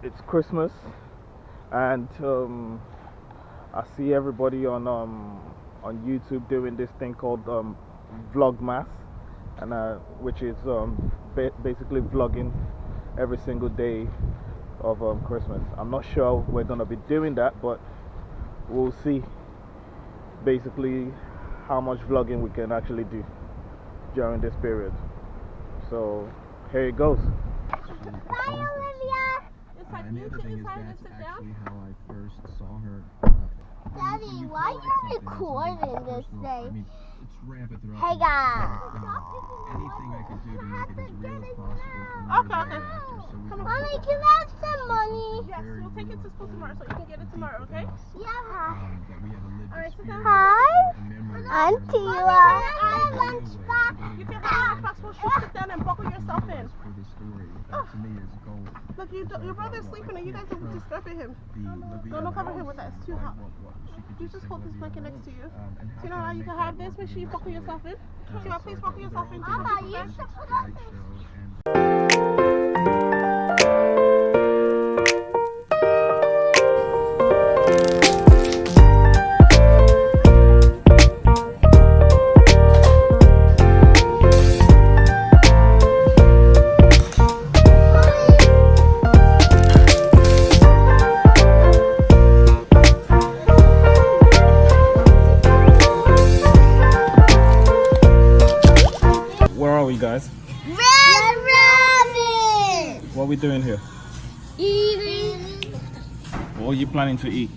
it's Christmas, and I see everybody on YouTube doing this thing called Vlogmas, and which is basically vlogging every single day of Christmas. I'm not sure we're gonna be doing that, but we'll see basically how much vlogging we can actually do during this period. So here it goes. Bye, Olivia. And the other thing is that's actually how I first saw her. Daddy, why are you recording this day? I mean, it's rampant throughout. Hey guys. Anything I could do to make it as real as possible for me. Okay. Mommy, can I have some money? Yes, we'll take it to school tomorrow so you can get it tomorrow, okay? Yeah. That we had a lived Alright, sit down. Hi, memory. I'm Tila. I'm lunchbox. You can have lunchbox. Will you sit down and buckle yourself in? For the story, that to me is gold. Look, your brother's sleeping and you guys are disturbing him. Don't cover him with that. It's too hot. You just hold this blanket next to you. So you know how you can have this? Make sure you buckle yourself in. Can you please buckle yourself in? Mama, you should put on this. Where are we, guys? Red Rabbit. What are we doing here? Eating. What are you planning to eat?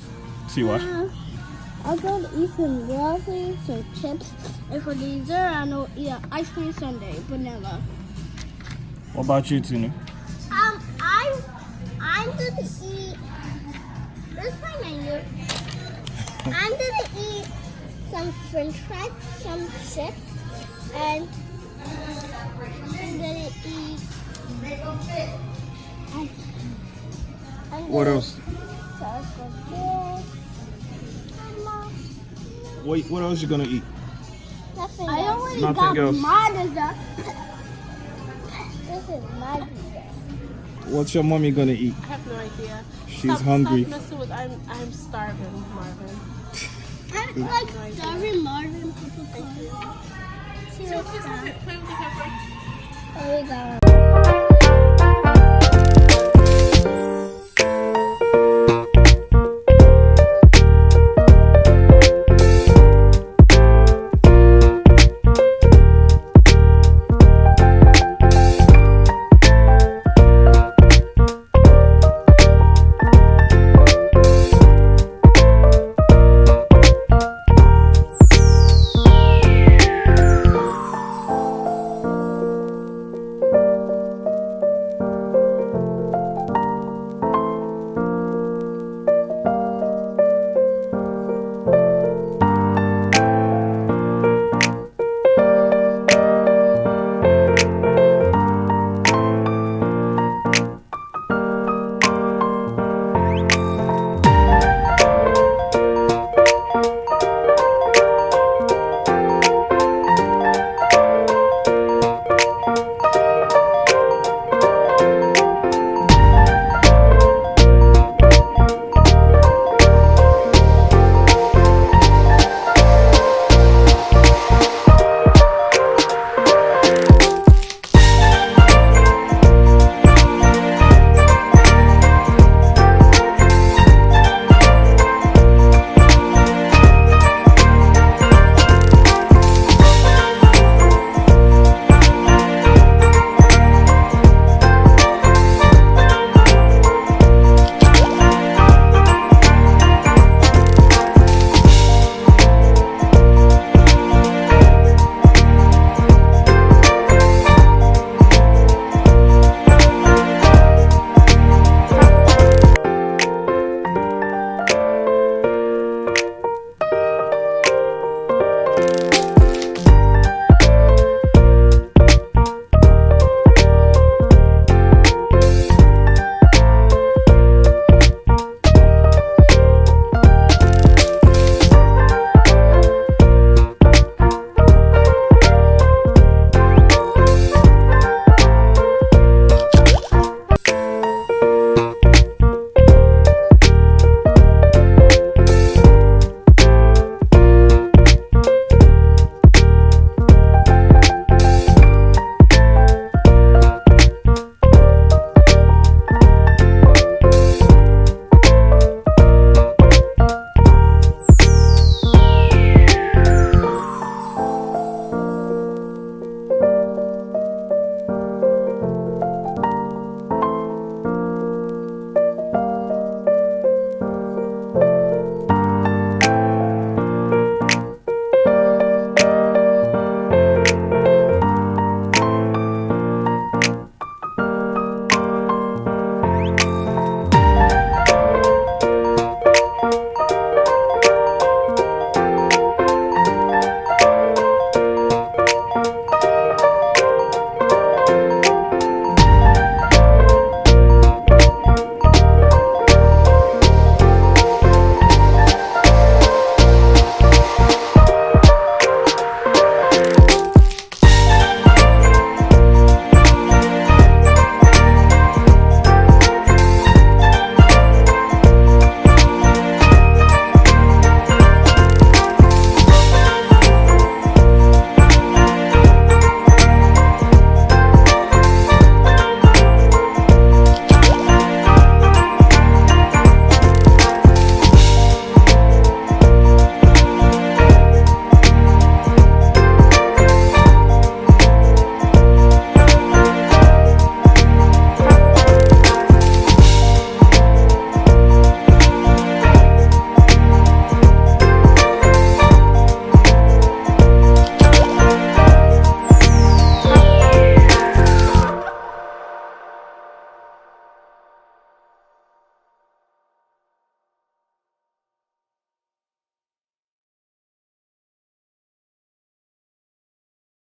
See what? I'm going to eat some broccoli, some chips, and for dessert, I'm going to eat an ice cream sundae, vanilla. What about you, Tunu? I'm going to eat. This is my menu. I'm going to eat some French fries, some chips, and I'm going to eat. What else? What else you gonna eat? Nothing else. I already Nothing got else. my dessert. This is my dessert. What's your mommy gonna eat? I have no idea. She's hungry. Stop messing with, I'm starving, Marvin. I'm like starving Marvin. Play with the pepper. There we go.